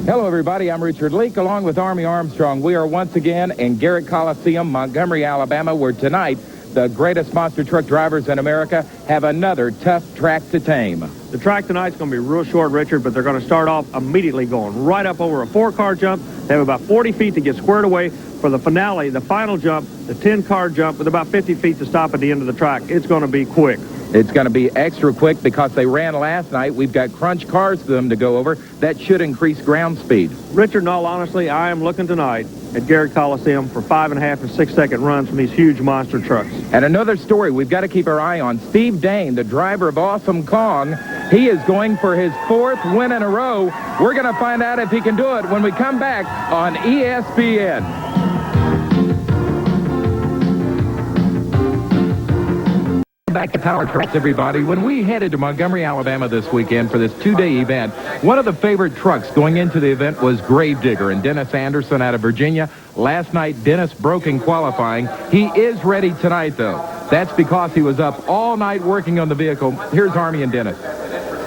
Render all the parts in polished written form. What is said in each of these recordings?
Hello, everybody. I'm Richard Leake, along with Army Armstrong. We are once again in Garrett Coliseum, Montgomery, Alabama, where tonight the greatest monster truck drivers in America have another tough track to tame. The track tonight's going to be real short, Richard, but they're going to start off immediately going right up over a 4-car jump. They have about 40 feet to get squared away for the finale, the final jump, the 10-car jump, with about 50 feet to stop at the end of the track. It's going to be quick. It's going to be extra quick because they ran last night. We've got crunch cars for them to go over. That should increase ground speed. Richard, in all honesty, I am looking tonight at Garrett Coliseum for 5.5 and 6-second runs from these huge monster trucks. And another story we've got to keep our eye on. Steve Dane, the driver of Awesome Kong, he is going for his 4th win in a row. We're going to find out if he can do it when we come back on ESPN. Back to Power Trucks, everybody. When we headed to Montgomery, Alabama this weekend for this 2-day event, one of the favorite trucks going into the event was Gravedigger and Dennis Anderson out of Virginia. Last night, Dennis broke in qualifying. He is ready tonight, though. That's because he was up all night working on the vehicle. Here's Army and Dennis.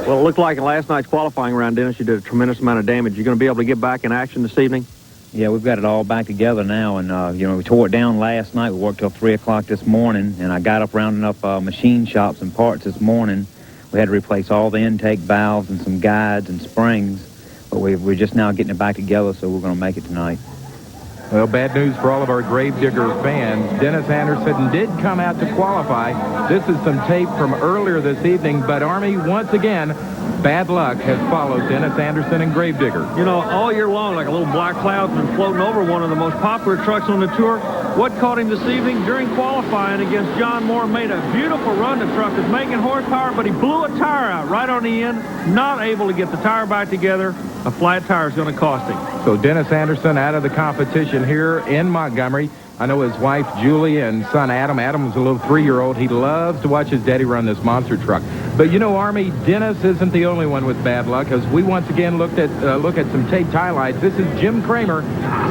Well, it looked like in last night's qualifying round, Dennis, you did a tremendous amount of damage. You going to be able to get back in action this evening? Yeah, we've got it all back together now, and, we tore it down last night. We worked till 3 o'clock this morning, and I got up rounding up machine shops and parts this morning. We had to replace all the intake valves and some guides and springs, but we're just now getting it back together, so we're going to make it tonight. Well, bad news for all of our Gravedigger fans. Dennis Anderson did come out to qualify. This is some tape from earlier this evening, but Army, once again, bad luck has followed Dennis Anderson and Gravedigger. You know, all year long, like a little black cloud's been floating over one of the most popular trucks on the tour. What caught him this evening during qualifying against John Moore? Made a beautiful run. The truck is making horsepower, but he blew a tire out right on the end, not able to get the tire back together. A flat tire is going to cost him. So Dennis Anderson out of the competition here in Montgomery. I know his wife, Julie, and son, Adam. Adam was a little 3-year-old. He loves to watch his daddy run this monster truck. But, you know, Army, Dennis isn't the only one with bad luck, as we once again look at some taped highlights. This is Jim Kramer,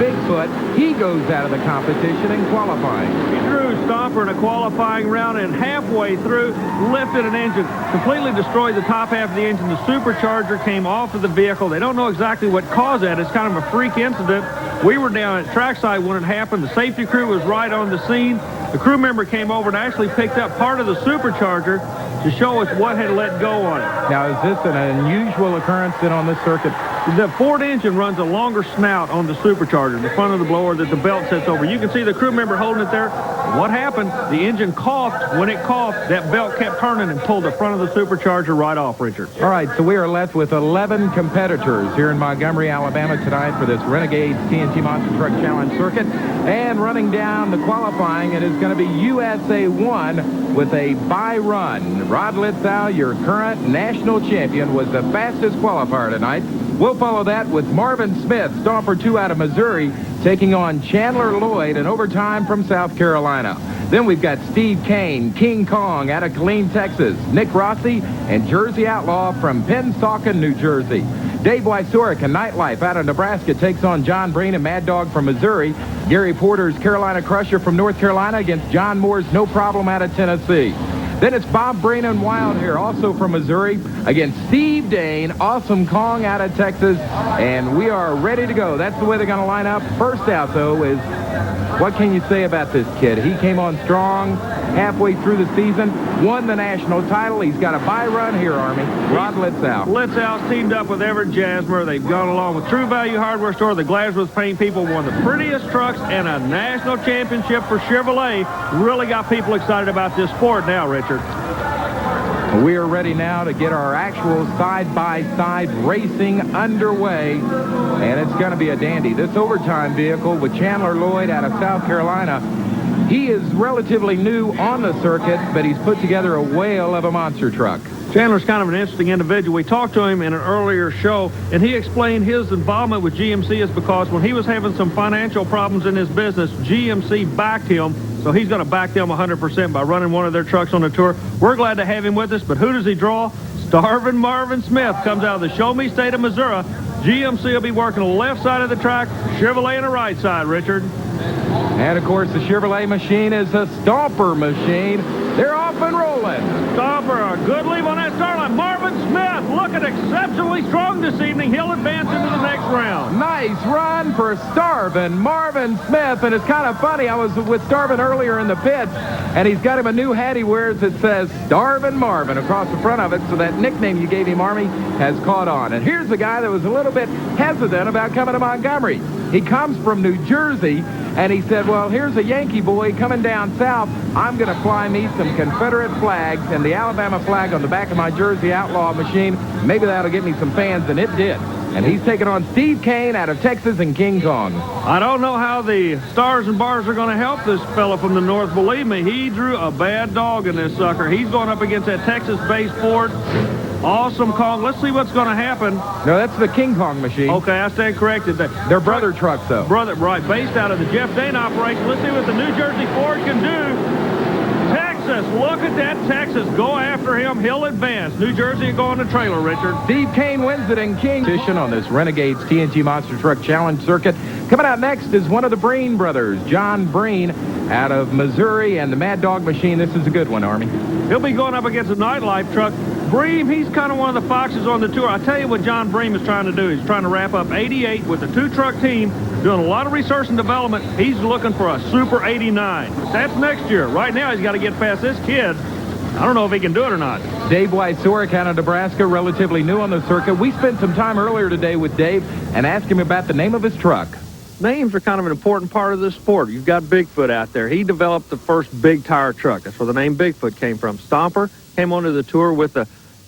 Bigfoot. He goes out of the competition in qualifying. He drew Stomper in a qualifying round, and halfway through, lifted an engine, completely destroyed the top half of the engine. The supercharger came off of the vehicle. They don't know exactly what caused that. It's kind of a freak incident. We were down at trackside when it happened. The safety crew was right on the scene. The crew member came over and actually picked up part of the supercharger to show us what had let go on it. Now, is this an unusual occurrence then on this circuit? The Ford engine runs a longer snout on the supercharger, the front of the blower that the belt sits over. You can see the crew member holding it there. What happened? The engine coughed. When it coughed, that belt kept turning and pulled the front of the supercharger right off, Richard. All right, so we are left with 11 competitors here in Montgomery, Alabama tonight for this Renegade TNT Monster Truck Challenge circuit. And running down the qualifying, it is going to be USA 1 with a bye run. Rod Litzow, your current national champion, was the fastest qualifier tonight. We'll follow that with Marvin Smith, Stomper 2 out of Missouri, taking on Chandler Lloyd in overtime from South Carolina. Then we've got Steve Kane, King Kong out of Killeen, Texas. Nick Rossi and Jersey Outlaw from Pennsauken, New Jersey. Dave Wysorek and Nightlife out of Nebraska takes on John Breen and Mad Dog from Missouri. Gary Porter's Carolina Crusher from North Carolina against John Moore's No Problem out of Tennessee. Then it's Bob Breen and Wild here, also from Missouri, against Steve Dane, Awesome Kong out of Texas, and we are ready to go. That's the way they're going to line up. First out, though, is what can you say about this kid? He came on strong halfway through the season, won the national title. He's got a bye run here, Army. Rod Litzow. Litzow's teamed up with Everett Jasmer. They've gone along with True Value Hardware Store. The Glasgow Paint people won the prettiest trucks and a national championship for Chevrolet. Really got people excited about this sport now, Richard. We are ready now to get our actual side-by-side racing underway, and it's going to be a dandy. This overtime vehicle with Chandler Lloyd out of South Carolina, he is relatively new on the circuit, but he's put together a whale of a monster truck. Chandler's kind of an interesting individual. We talked to him in an earlier show, and he explained his involvement with GMC is because when he was having some financial problems in his business, GMC backed him, so he's going to back them 100% by running one of their trucks on the tour. We're glad to have him with us, but who does he draw? Starving Marvin Smith comes out of the Show Me State of Missouri. GMC will be working the left side of the track, Chevrolet on the right side, Richard. And, of course, the Chevrolet machine is a Stomper machine. They're off and rolling. Stomper, a good leave on that start line. Marvin Smith looking exceptionally strong this evening. He'll advance into the next round. Nice run for Starvin Marvin Smith, and it's kind of funny. I was with Starvin earlier in the pits, and he's got him a new hat he wears that says Starvin Marvin across the front of it, so that nickname you gave him, Army, has caught on. And here's the guy that was a little bit hesitant about coming to Montgomery. He comes from New Jersey, and he said, well, here's a Yankee boy coming down south. I'm going to fly me some Confederate flags and the Alabama flag on the back of my Jersey Outlaw machine. Maybe that'll get me some fans, and it did. And he's taking on Steve Kane out of Texas and King Kong. I don't know how the stars and bars are going to help this fella from the north. Believe me, he drew a bad dog in this sucker. He's going up against that Texas-based Ford. Awesome Kong. Let's see what's going to happen. No, that's the King Kong machine. Okay, I stand corrected. They're brother trucks, though. Brother, right, based out of the Jeff Dane operation. Let's see what the New Jersey Ford can do. Texas, look at that Texas. Go after him. He'll advance. New Jersey go on the trailer, Richard. Steve Kane wins it in King on this Renegades TNT Monster Truck Challenge circuit. Coming out next is one of the Breen brothers, John Breen, out of Missouri, and the Mad Dog machine. This is a good one, Army. He'll be going up against a nightlife truck. Bream, he's kind of one of the foxes on the tour. I tell you what John Bream is trying to do. He's trying to wrap up 88 with a two-truck team, doing a lot of research and development. He's looking for a Super 89. That's next year. Right now, he's got to get past this kid. I don't know if he can do it or not. Dave Wysorek out of Nebraska, relatively new on the circuit. We spent some time earlier today with Dave and asked him about the name of his truck. Names are kind of an important part of this sport. You've got Bigfoot out there. He developed the first big tire truck. That's where the name Bigfoot came from. Stomper came onto the tour with the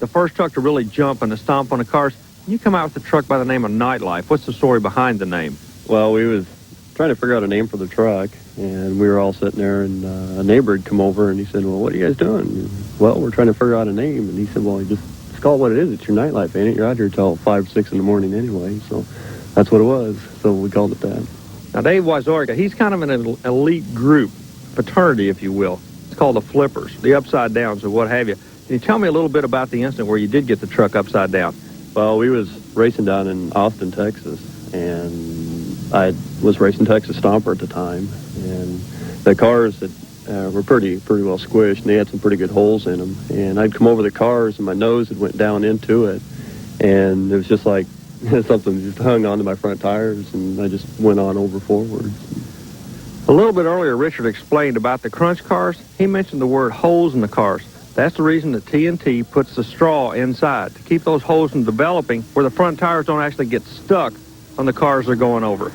first truck to really jump and to stomp on the cars. You come out with a truck by the name of Nightlife. What's the story behind the name? Well, we was trying to figure out a name for the truck, and we were all sitting there, and a neighbor had come over, and he said, well, what are you guys doing? Well, we're trying to figure out a name. And he said, well, just call it what it is. It's your nightlife, ain't it? You're out here till 5, 6 in the morning anyway. So that's what it was. So we called it that. Now, Dave Wysorek, he's kind of an elite group, fraternity, if you will. It's called the Flippers, the Upside Downs, or what have you. Can you tell me a little bit about the incident where you did get the truck upside down? Well, we was racing down in Austin, Texas, and I was racing Texas Stomper at the time, and the cars that were pretty well squished, and they had some pretty good holes in them. And I'd come over the cars, and my nose had went down into it, and it was just like something just hung onto my front tires, and I just went on over forward. A little bit earlier, Richard explained about the crunch cars. He mentioned the word holes in the cars. That's the reason that TNT puts the straw inside, to keep those holes from developing where the front tires don't actually get stuck on the cars they're going over.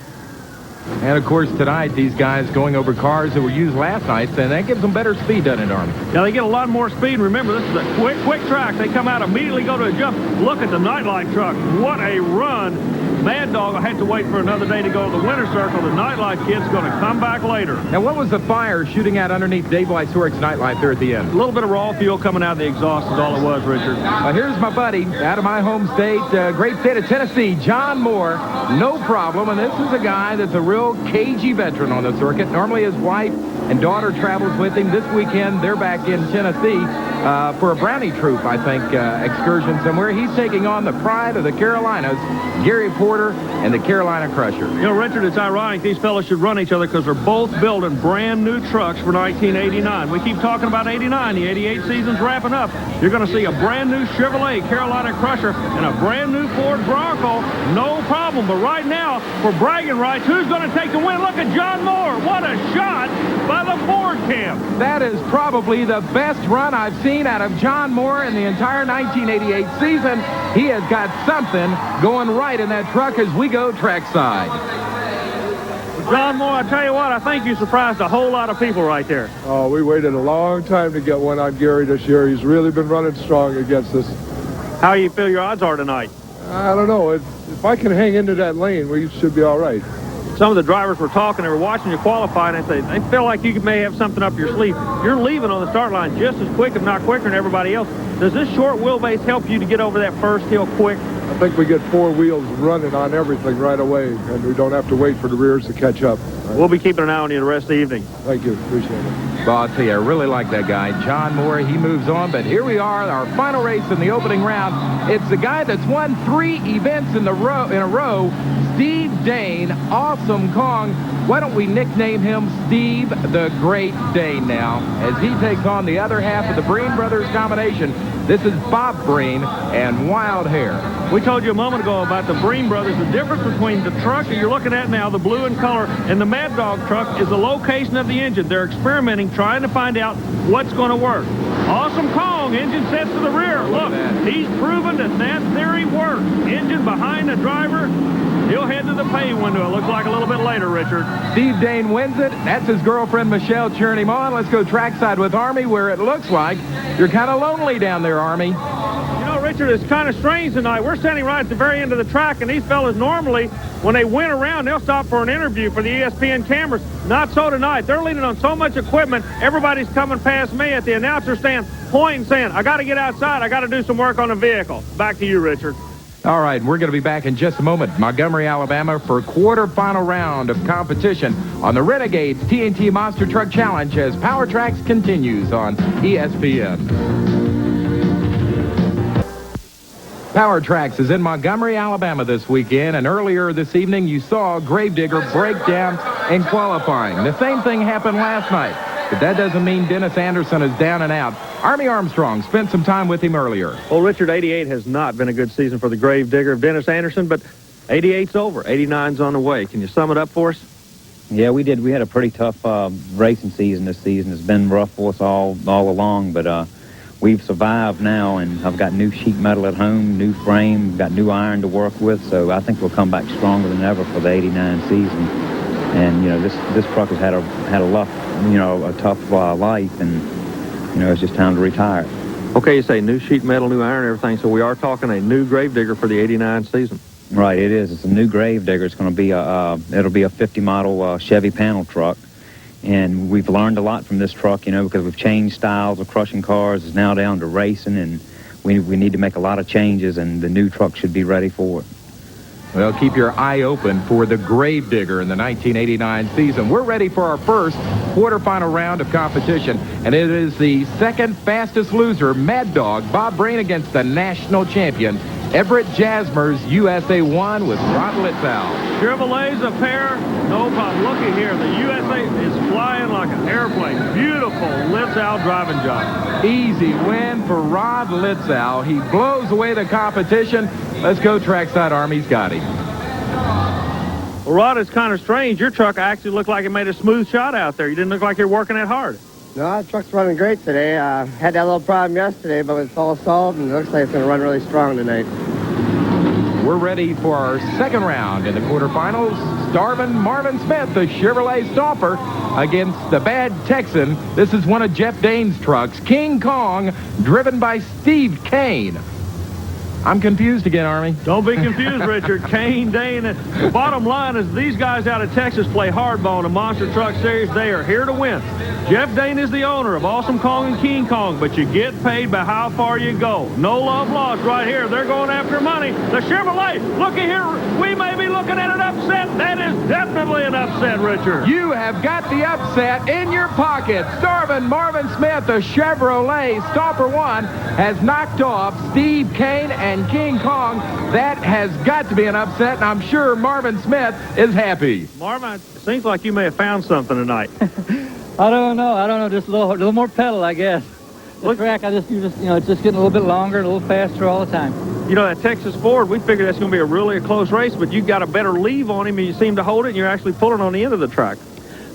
And, of course, tonight, these guys going over cars that were used last night, and that gives them better speed, doesn't it, Army? Yeah, they get a lot more speed. Remember, this is a quick track. They come out, immediately go to a jump. Look at the Nightlife truck. What a run. Mad Dog will have to wait for another day to go to the winner's circle. The Nightlife kid's going to come back later. Now, what was the fire shooting out underneath Dave Wysorek's Nightlife there at the end? A little bit of raw fuel coming out of the exhaust is all it was, Richard. Here's my buddy out of my home state, great state of Tennessee, John Moore. No problem, and this is a guy that's a real cagey veteran on the circuit. Normally his wife and daughter travels with him. This weekend, they're back in Tennessee for a brownie troop, I think, excursion somewhere. He's taking on the pride of the Carolinas, Gary Porter and the Carolina Crusher. You know, Richard, it's ironic these fellas should run each other because they're both building brand new trucks for 1989. We keep talking about 89. The 88 season's wrapping up. You're going to see a brand new Chevrolet Carolina Crusher and a brand new Ford Bronco. No problem. But right now, for bragging rights, who's going to take the win? Look at John Moore. What a shot by the Ford camp. That is probably the best run I've seen out of John Moore in the entire 1988 season. He has got something going right in that truck as we go trackside. John Moore, I tell you what, I think you surprised a whole lot of people right there. Oh, we waited a long time to get one on Gary this year. He's really been running strong against us. How do you feel your odds are tonight? I don't know. If I can hang into that lane, we should be all right. Some of the drivers were talking, they were watching you qualify, and they feel like you may have something up your sleeve. You're leaving on the start line just as quick, if not quicker, than everybody else. Does this short wheelbase help you to get over that first hill quick? I think we get 4 wheels running on everything right away, and we don't have to wait for the rears to catch up. We'll be keeping an eye on you the rest of the evening. Thank you. Appreciate it. Well, I'll tell you, I really like that guy, John Moore. He moves on, but here we are, our final race in the opening round. It's the guy that's won 3 events in a row, Steve Dane, Awesome Kong. Why don't we nickname him Steve the Great Dane now, as he takes on the other half of the Breen Brothers combination. This is Bob Breen and Wild Hair. We told you a moment ago about the Breen brothers. The difference between the truck that you're looking at now, the blue in color, and the Mad Dog truck is the location of the engine. They're experimenting, trying to find out what's going to work. Awesome Kong, engine sets to the rear. Look, he's proven that theory works. Engine behind the driver. He'll head to the pay window, it looks like, a little bit later, Richard. Steve Dane wins it. That's his girlfriend, Michelle, cheering him on. Let's go trackside with Army, where it looks like you're kind of lonely down there, Army. You know, Richard, it's kind of strange tonight. We're standing right at the very end of the track, and these fellas normally, when they win around, they'll stop for an interview for the ESPN cameras. Not so tonight. They're leaning on so much equipment, everybody's coming past me at the announcer stand, pointing, saying, I got to get outside. I got to do some work on the vehicle. Back to you, Richard. All right, we're going to be back in just a moment. Montgomery, Alabama for quarterfinal round of competition on the Renegades TNT Monster Truck Challenge as Power Tracks continues on ESPN. Power Tracks is in Montgomery, Alabama this weekend, and earlier this evening you saw Gravedigger break down in qualifying. The same thing happened last night, but that doesn't mean Dennis Anderson is down and out. Army Armstrong spent some time with him earlier. Well, Richard, 88 has not been a good season for the Gravedigger of Dennis Anderson, but 88's over. 89's on the way. Can you sum it up for us? Yeah, we did. We had a pretty tough racing season this season. It's been rough for us all along, but we've survived now, and I've got new sheet metal at home, new frame, got new iron to work with, so I think we'll come back stronger than ever for the 89 season. And, you know, this truck has had a tough life, and, you know, it's just time to retire it. Okay, you say new sheet metal, new iron, everything, so we are talking a new Gravedigger for the 89 season. Right, it is. It's a new Gravedigger. It's going to be it'll be a 50 model Chevy panel truck. And we've learned a lot from this truck, you know, because we've changed styles of crushing cars. It's now down to racing, and we need to make a lot of changes, and the new truck should be ready for it. Well, keep your eye open for the Gravedigger in the 1989 season. We're ready for our first quarterfinal round of competition, and it is the second fastest loser, Mad Dog, Bob Breen, against the national champion, Everett Jasmer's USA 1 with Rod Litzow. Chevrolet's a pair, no problem. Looky here, the USA is flying like an airplane. Beautiful Litzow driving job. Easy win for Rod Litzow. He blows away the competition. Let's go trackside. Army's got him. Well, Rod, it's kind of strange. Your truck actually looked like it made a smooth shot out there. You didn't look like you're working that hard. No, the truck's running great today. Had that little problem yesterday, but it's all solved, and it looks like it's going to run really strong tonight. We're ready for our second round in the quarterfinals. Starvin' Marvin Smith, the Chevrolet Stomper, against the Bad Texan. This is one of Jeff Dane's trucks, King Kong, driven by Steve Kane. I'm confused again, Army. Don't be confused, Richard. Kane, Dane. The bottom line is these guys out of Texas play hardball in the Monster Truck Series. They are here to win. Jeff Dane is the owner of Awesome Kong and King Kong, but you get paid by how far you go. No love lost right here. They're going after money. The Chevrolet, looky here. We may be looking at an upset. That is definitely an upset, Richard. You have got the upset in your pocket. Starvin' Marvin Smith, the Chevrolet Stomper 1, has knocked off Steve Kane and King Kong. That has got to be an upset, and I'm sure Marvin Smith is happy. Marvin, it seems like you may have found something tonight. I don't know. Just a little more pedal, I guess. The track, it's just getting a little bit longer, and a little faster all the time. You know, that Texas Ford, we figured that's going to be a really close race, but you got a better leave on him, and you seem to hold it, and you're actually pulling on the end of the track.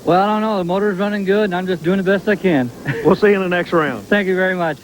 Well, I don't know. The motor's running good, and I'm just doing the best I can. We'll see you in the next round. Thank you very much.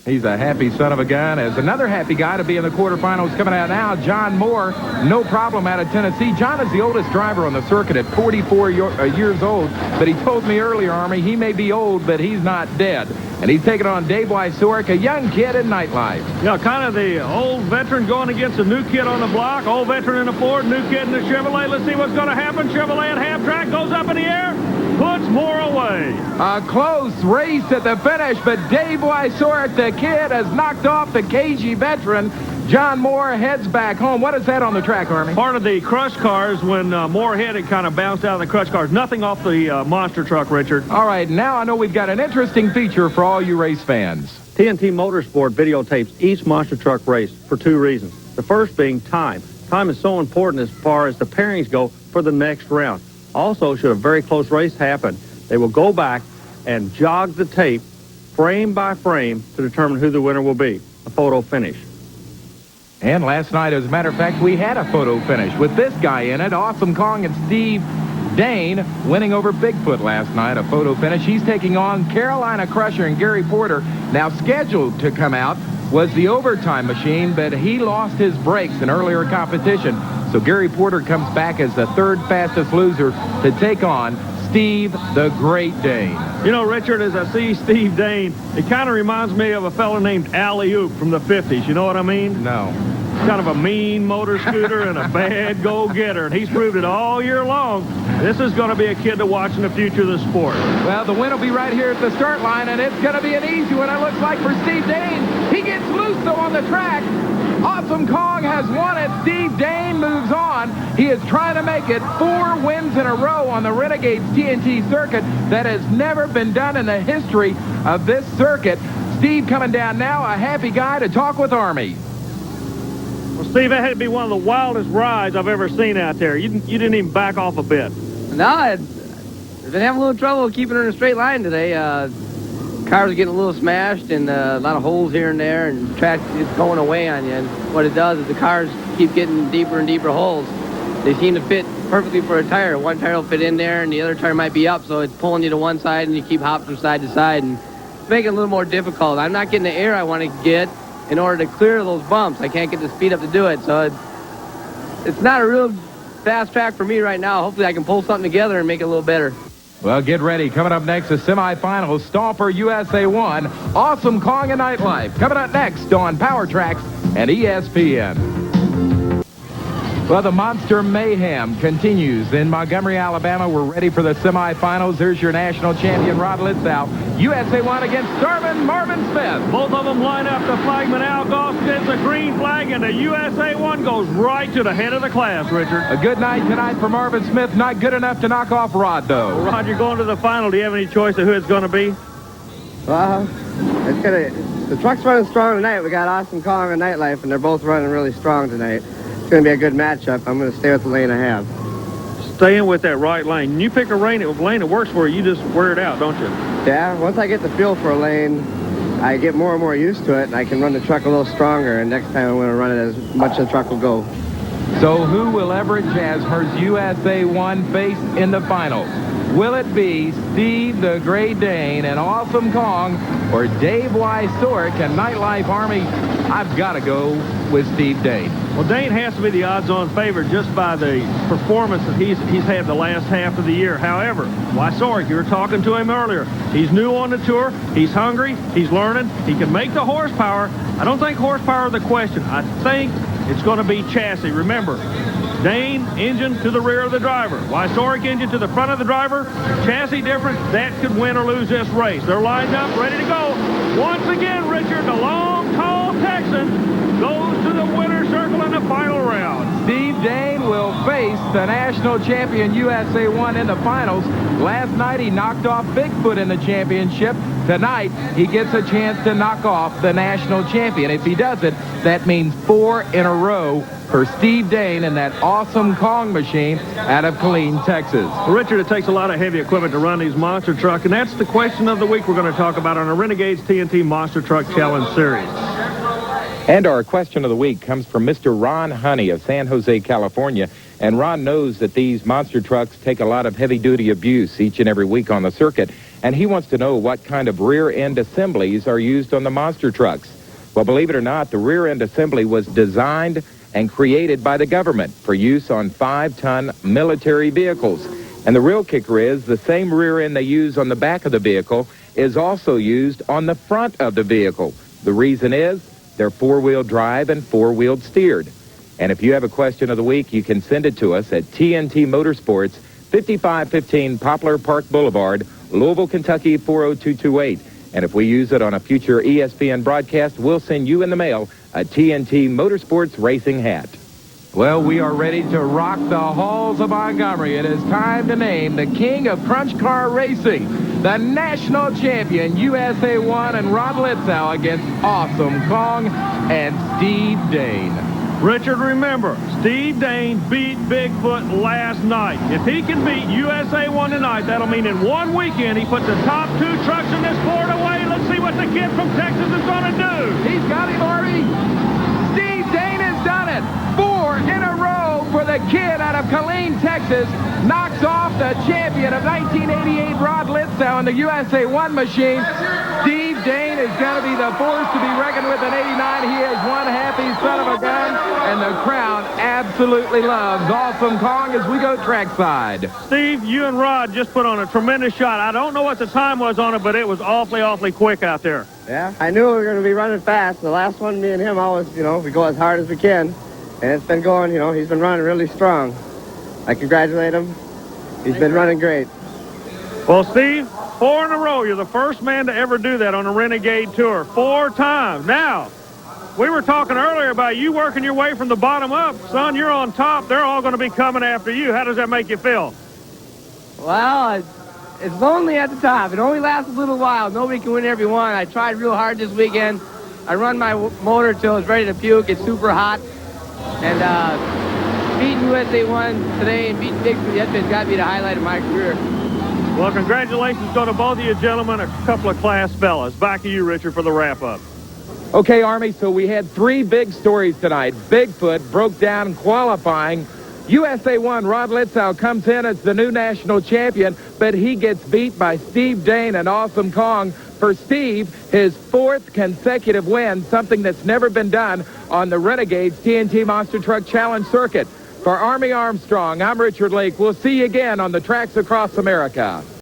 He's a happy son of a gun. As another happy guy to be in the quarterfinals coming out now, John Moore, no problem out of Tennessee. John is the oldest driver on the circuit at 44 years old, but he told me earlier, Army, he may be old, but he's not dead. And he's taking on Dave Wysorick, a young kid in nightlife. Yeah, kind of the old veteran going against a new kid on the block. Old veteran in the Ford, new kid in the Chevrolet. Let's see what's going to happen. Chevrolet at half track, goes up in the air, puts Moore away. A close race at the finish, but Dave Wysorick, the kid, has knocked off the cagey veteran. John Moore heads back home. What is that on the track, Army? Part of the crush cars. When Moore hit, it kind of bounced out of the crush cars. Nothing off the monster truck, Richard. All right, now I know we've got an interesting feature for all you race fans. TNT Motorsport videotapes each monster truck race for two reasons. The first being time. Time is so important as far as the pairings go for the next round. Also, should a very close race happen, they will go back and jog the tape frame by frame to determine who the winner will be. a photo finish. And last night, as a matter of fact, we had a photo finish with this guy in it. Awesome Kong and Steve Dane winning over Bigfoot last night, a photo finish. He's taking on Carolina Crusher and Gary Porter. Now scheduled to come out was the overtime machine, but he lost his brakes in earlier competition. So Gary Porter comes back as the third fastest loser to take on Steve the Great Dane. You know, Richard, as I see Steve Dane, it kind of reminds me of a fellow named Alley-Oop from the 50s. You know what I mean? No. Kind of a mean motor scooter and a bad go-getter, and he's proved it all year long. This is going to be a kid to watch in the future of the sport. Well, the win will be right here at the start line, and it's going to be an easy one, it looks like, for Steve Dane. He gets loose, though, on the track. Awesome Kong has won it. Steve Dane moves on. He is trying to make it 4 wins in a row on the Renegades TNT circuit. That has never been done in the history of this circuit. Steve coming down now, a happy guy to talk with Army. Well, Steve, that had to be one of the wildest rides I've ever seen out there. You didn't even back off a bit. No, I've been having a little trouble keeping her in a straight line today. Cars are getting a little smashed and a lot of holes here and there, and track is going away on you. And what it does is the cars keep getting deeper and deeper holes. They seem to fit perfectly for a tire. One tire will fit in there, and the other tire might be up, so it's pulling you to one side, and you keep hopping from side to side, and it's making it a little more difficult. I'm not getting the air I want to get in order to clear those bumps. I can't get the speed up to do it, so it's not a real fast track for me right now. Hopefully I can pull something together and make it a little better. Well, get ready. Coming up next, the semifinals. Stomper USA 1. Awesome Kong and Nightlife. Coming up next on Power Tracks and ESPN. Well, the Monster Mayhem continues in Montgomery, Alabama. We're ready for the semifinals. There's your national champion, Rod Litzow. USA 1 against Starvin Marvin Smith. Both of them line up. The flagman Al Goss gets a green flag, and the USA 1 goes right to the head of the class, Richard. A good night tonight for Marvin Smith. Not good enough to knock off Rod, though. Well, Rod, you're going to the final. Do you have any choice of who it's going to be? The truck's running strong tonight. We got Awesome Kong and Nightlife, and they're both running really strong tonight. It's going to be a good matchup. I'm going to stay with the lane I have. Staying with that right lane. You pick a lane that works for you, you just wear it out, don't you? Yeah, once I get the feel for a lane, I get more and more used to it, and I can run the truck a little stronger, and next time I'm going to run it as much as the truck will go. So who will Everett Jasmer's USA 1 face in the finals? Will it be Steve the Great Dane and Awesome Kong, or Dave Wysorick and Nightlife Army? I've got to go with Steve Dane. Well, Dane has to be the odds-on favorite just by the performance that he's had the last half of the year. However, Wysorick, you were talking to him earlier. He's new on the tour. He's hungry. He's learning. He can make the horsepower. I don't think horsepower is the question. I think it's going to be chassis. Remember, Dane, engine to the rear of the driver. Wysorick, engine to the front of the driver. Chassis difference, that could win or lose this race. They're lined up, ready to go. Once again, Richard, the long, tall Texan goes to the winner's circle in the final round. Steve Dane will face the national champion USA 1 in the finals. Last night he knocked off Bigfoot in the championship. Tonight he gets a chance to knock off the national champion. If he does it, that means 4 in a row for Steve Dane and that Awesome Kong machine out of Killeen, Texas. Well, Richard, it takes a lot of heavy equipment to run these monster trucks, and that's the question of the week we're going to talk about on the Renegades TNT Monster Truck Challenge Series. And our question of the week comes from Mr. Ron Honey of San Jose, California. And Ron knows that these monster trucks take a lot of heavy-duty abuse each and every week on the circuit. And he wants to know what kind of rear-end assemblies are used on the monster trucks. Well, believe it or not, the rear-end assembly was designed and created by the government for use on 5-ton military vehicles. And the real kicker is the same rear end they use on the back of the vehicle is also used on the front of the vehicle. The reason is they're 4-wheel drive and 4-wheel steered. And if you have a question of the week, you can send it to us at TNT Motorsports, 5515 Poplar Park Boulevard, Louisville, Kentucky, 40228. And if we use it on a future ESPN broadcast, we'll send you in the mail a TNT Motorsports racing hat. Well, we are ready to rock the halls of Montgomery. It is time to name the king of crunch car racing, the national champion USA 1 and Rod Litzow against Awesome Kong and Steve Dane. Richard, remember, Steve Dane beat Bigfoot last night. If he can beat USA 1 tonight, that'll mean in one weekend he put the top 2 trucks in this Ford away. Let's see what the kid from Texas is going to do. He's got him, Artie. Steve Dane has done it. 4 in a row for the kid out of Killeen, Texas. Knocks off the champion of 1988, Rod Litzow, in the USA 1 machine. Steve Dane is going to be the force to be reckoned with in 89. He is one happy son of a gun, and the crowd absolutely loves Awesome Kong as we go trackside. Steve, you and Rod just put on a tremendous shot. I don't know what the time was on it, but it was awfully quick out there. Yeah, I knew we were going to be running fast. The last one, me and him always, we go as hard as we can. And it's been going, he's been running really strong. I congratulate him. He's been running great. Well, Steve, 4 in a row. You're the first man to ever do that on a Renegade Tour. 4 times. Now, we were talking earlier about you working your way from the bottom up. Son, you're on top. They're all going to be coming after you. How does that make you feel? Well, it's lonely at the top. It only lasts a little while. Nobody can win every one. I tried real hard this weekend. I run my motor till it's ready to puke. It's super hot. And beating USA 1 today and beating Bigfoot yesterday has got to be the highlight of my career. Well, congratulations go to both of you gentlemen, a couple of class fellas. Back to you, Richard, for the wrap-up. Okay, Army, so we had 3 big stories tonight. Bigfoot broke down qualifying. USA 1, Rod Litzow comes in as the new national champion, but he gets beat by Steve Dane and Awesome Kong. For Steve, his 4th consecutive win, something that's never been done on the Renegades TNT Monster Truck Challenge circuit. For Army Armstrong, I'm Richard Lake. We'll see you again on the tracks across America.